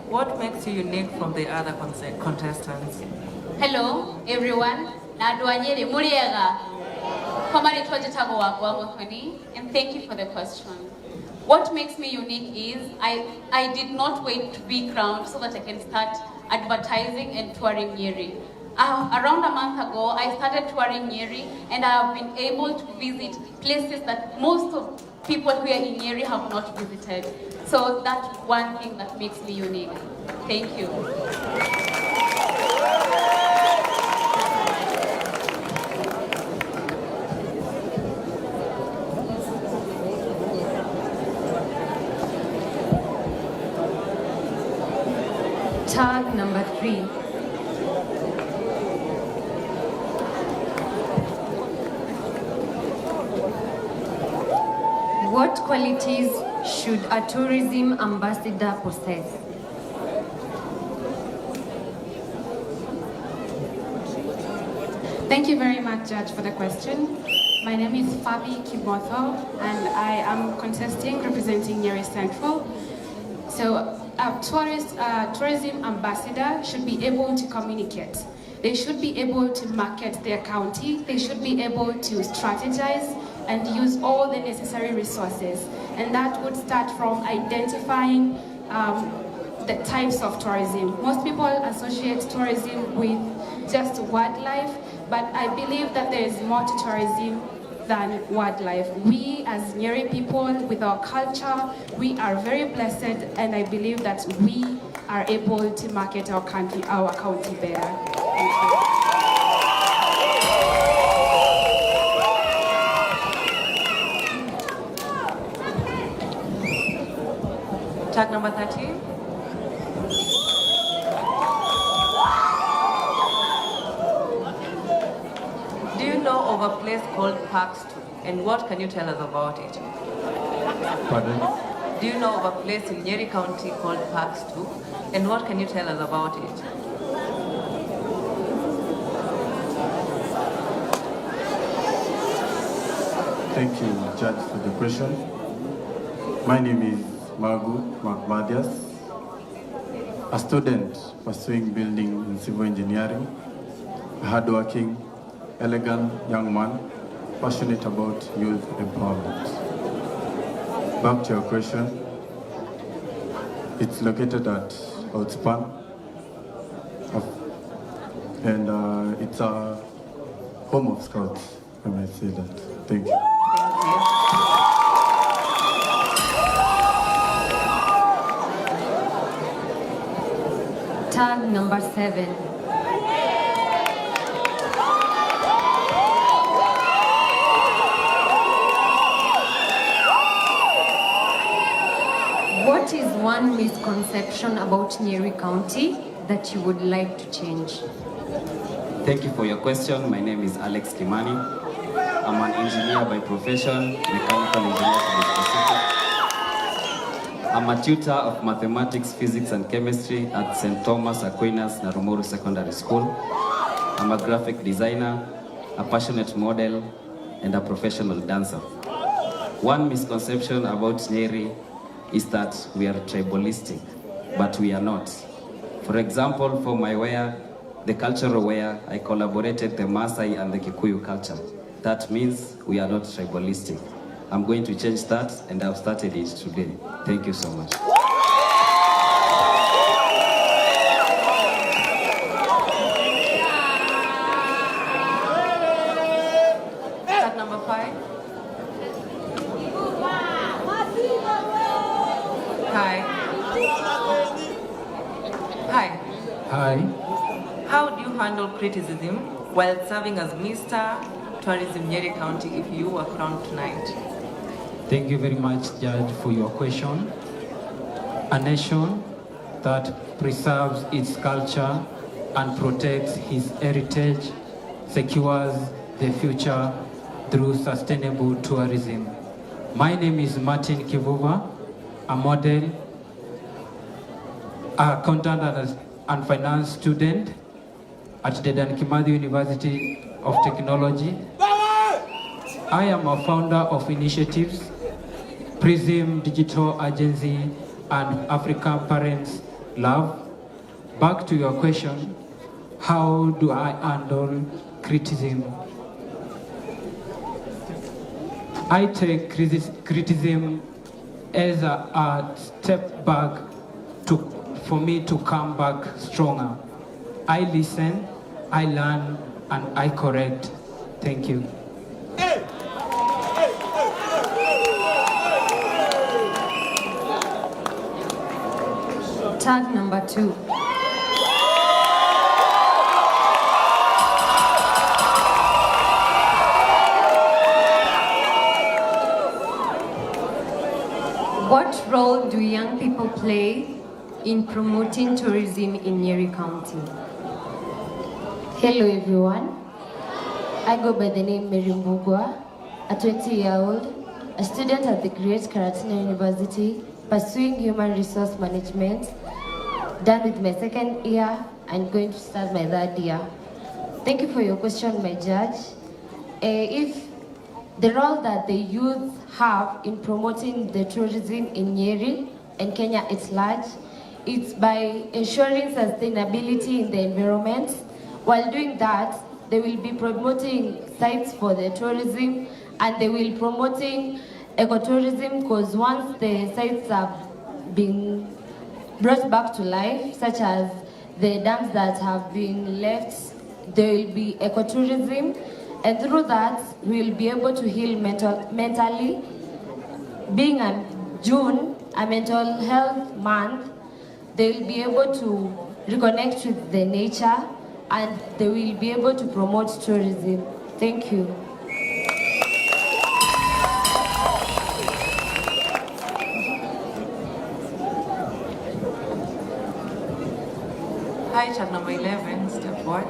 What makes you unique from the other contestants? Hello, everyone. Nyeri Muriega. And thank you for the question. What makes me unique is I did not wait to be crowned so that I can start advertising and touring Nyeri. Around a month ago, I started touring Nyeri, and I have been able to visit places that most of people here in Nyeri have not visited. So that's one thing that makes me unique. Thank you. Tag number 3. What qualities should a tourism ambassador possess? Thank you very much, Judge, for the question. My name is Fabi Kibotho, and I am contesting representing Nyeri Central. So, a tourism ambassador should be able to communicate. They should be able to market their county. They should be able to strategize and use all the necessary resources. And that would start from identifying the types of tourism. Most people associate tourism with just wildlife, but I believe that there is more to tourism than wildlife. We as Nyeri people, with our culture, we are very blessed, and I believe that we are able to market our county better. Thank you. Tag number 30. Do you know of a place called Parks 2? And what can you tell us about it? Pardon? Do you know of a place in Nyeri County called Parks 2? And what can you tell us about it? Thank you, Judge, for the question. My name is Magu Makmadias, a student pursuing building and civil engineering, a hardworking, elegant young man, passionate about youth empowerment. Back to your question, it's located at Outspan, and it's a home of scouts, I might say that. Thank you. Tag number 7. What is one misconception about Nyeri County that you would like to change? Thank you for your question. My name is Alex Kimani. I'm an engineer by profession, mechanical engineer to be specific. I'm a tutor of mathematics, physics, and chemistry at St. Thomas Aquinas Narumoru Secondary School. I'm a graphic designer, a passionate model, and a professional dancer. One misconception about Nyeri is that we are tribalistic, but we are not. For example, for my wear, the cultural wear, I collaborated the Maasai and the Kikuyu culture. That means we are not tribalistic. I'm going to change that, and I've started it today. Thank you so much. Tag number 5. Hi. Hi. Hi. How do you handle criticism while serving as Mr. Tourism Nyeri County if you were crowned tonight? Thank you very much, Judge, for your question. A nation that preserves its culture and protects its heritage secures the future through sustainable tourism. My name is Martin Kivuva, a model, accountant and finance student at the Kimathi University of Technology. I am a founder of initiatives, Prism Digital Agency, and African Parents love. Back to your question, how do I handle criticism? I take criticism as a step back for me to come back stronger. I listen, I learn, and I correct. Thank you. Tag number 2. What role do young people play in promoting tourism in Nyeri County? Hello everyone. I go by the name Mary Mbugwa, a 20-year-old, a student at the Great Karatina University, pursuing human resource management, done with my second year and going to start my third year. Thank you for your question, my judge. If the role that the youth have in promoting the tourism in Nyeri and Kenya at large, it's by ensuring sustainability in the environment. While doing that, they will be promoting sites for the tourism, and they will promoting ecotourism, because once the sites have been brought back to life, such as the dams that have been left, there will be ecotourism, and through that we will be able to heal mentally. Being a June, a mental health month, they will be able to reconnect with the nature, and they will be able to promote tourism. Thank you. Hi, chat number 11, step forward.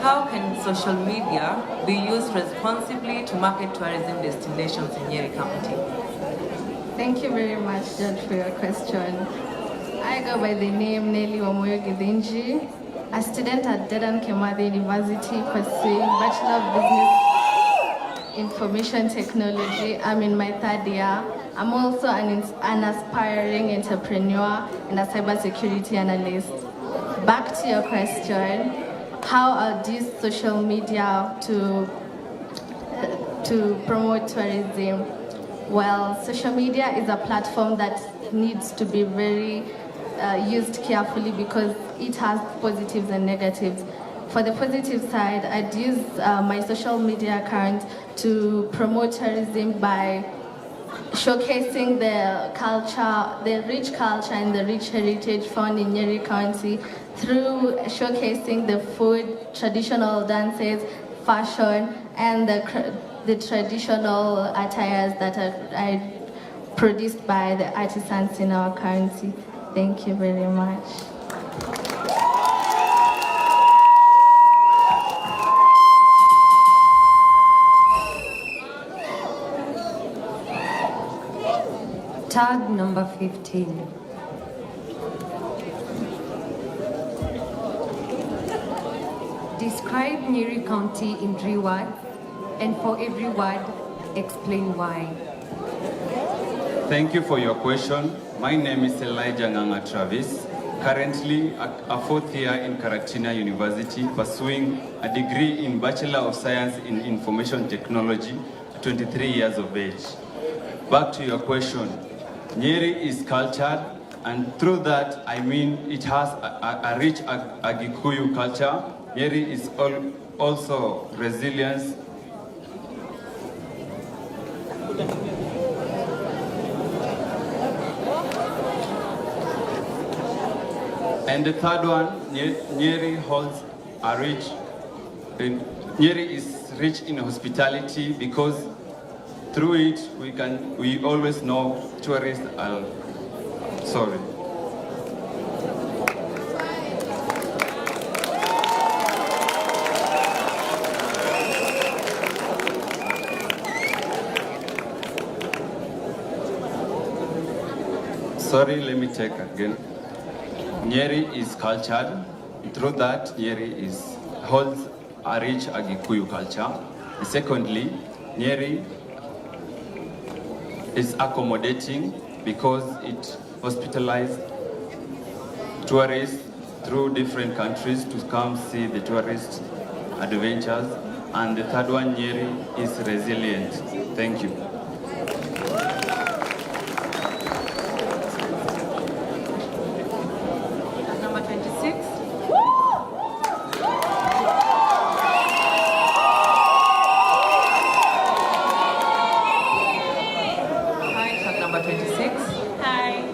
How can social media be used responsibly to market tourism destinations in Nyeri County? Thank you very much, Judge, for your question. I go by the name Nelly Wamoyo Gidinji, a student at Dedan Kimathi University pursuing Bachelor of Business Information Technology. I'm in my third year. I'm also an aspiring entrepreneur and a cybersecurity analyst. Back to your question, how I'll use social media to promote tourism. Well, social media is a platform that needs to be very used carefully because it has positives and negatives. For the positive side, I'd use my social media account to promote tourism by showcasing the culture, the rich culture and the rich heritage found in Nyeri County through showcasing the food, traditional dances, fashion, and the traditional attires that are produced by the artisans in our county. Thank you very much. Tag number 15. Describe Nyeri County in 3 words, and for every word, explain why. Thank you for your question. My name is Elijah Nganga Travis, currently a 4th year in Karatina University, pursuing a degree in Bachelor of Science in Information Technology, 23 years of age. Back to your question. Nyeri is cultured, and through that, I mean it has a rich Agikuyu culture. Nyeri is also resilience. And the third one, Nyeri holds a rich, Nyeri is rich in hospitality because through it we always know tourists are, sorry. Sorry, let me take again. Nyeri is cultured. Through that, Nyeri holds a rich Agikuyu culture. Secondly, Nyeri is accommodating because it hospitalized tourists through different countries to come see the tourist adventures. And the third one, Nyeri, is resilient. Thank you. Number 26. Hi, track number 26. Hi.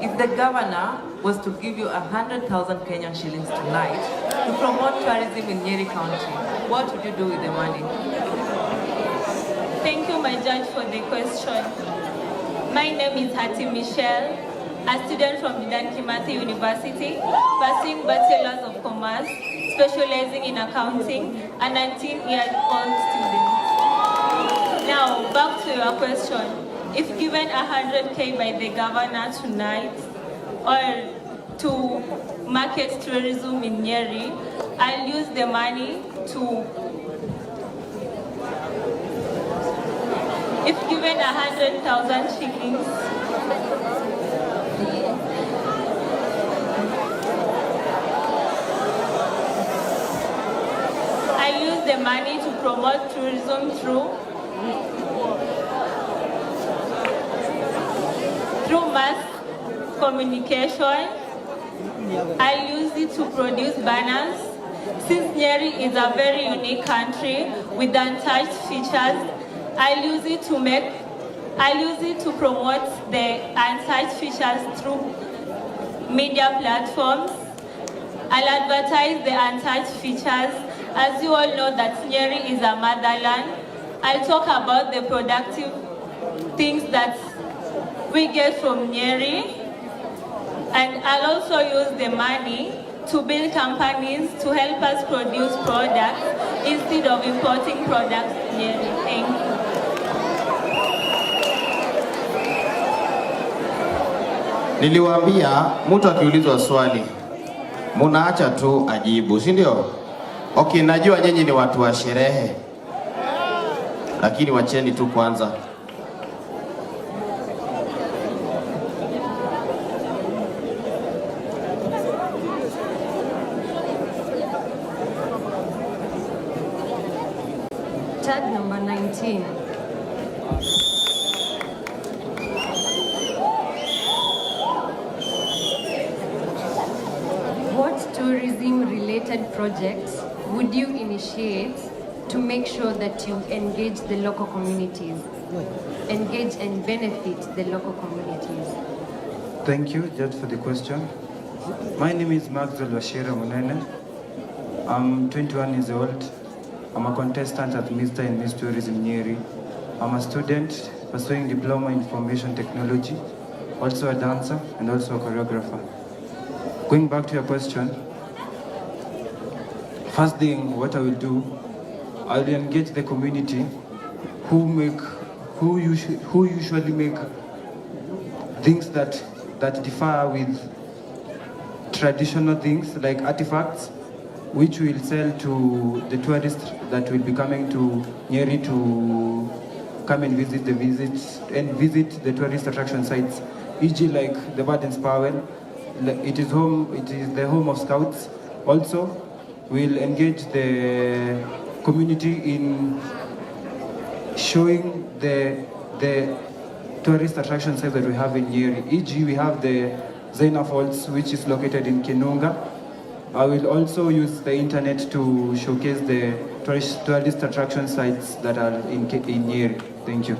If the governor was to give you 100,000 Kenyan shillings tonight to promote tourism in Nyeri County, what would you do with the money? Thank you, my judge, for the question. My name is Hati Michelle, a student from Dedan Kimathi University, pursuing Bachelor's of Commerce, specializing in accounting, a 19-year-old student. Now, back to your question. If given 100K by the governor tonight, or to market tourism in Nyeri, I'll use the money to, if given 100,000 shillings, I'll use the money to promote tourism through mass communication. I'll use it to produce banners. Since Nyeri is a very unique country with untouched features, I'll use it to promote the untouched features through media platforms. I'll advertise the untouched features. As you all know that Nyeri is a motherland, I'll talk about the productive things that we get from Nyeri, and I'll also use the money to build companies to help us produce products instead of importing products to Nyeri. Thank you. Niliwaambia mtu akiulizwa swali munaacha tu ajibu, si ndio? Okay, najua nyinyi ni watu wa sherehe, lakini wacheni tu kwanza. Tag number 19. What tourism-related projects would you initiate to make sure that you engage the local communities, engage and benefit the local communities? Thank you, Judge, for the question. My name is Maxwell Washira Munene. I'm 21 years old. I'm a contestant at Mr. and Miss Tourism Nyeri. I'm a student pursuing Diploma in Information Technology, also a dancer and also a choreographer. Going back to your question, first thing what I will do, I will engage the community who usually make things that differ with traditional things like artifacts, which will sell to the tourists that will be coming to Nyeri to come and visit the tourist attraction sites, e.g. like the Bardens Powell. It is the home of Scouts. Also, we'll engage the community in showing the tourist attraction sites that we have in Nyeri. E.g. we have the Zaina Falls, which is located in Kinunga. I will also use the internet to showcase the tourist attraction sites that are in Nyeri. Thank you.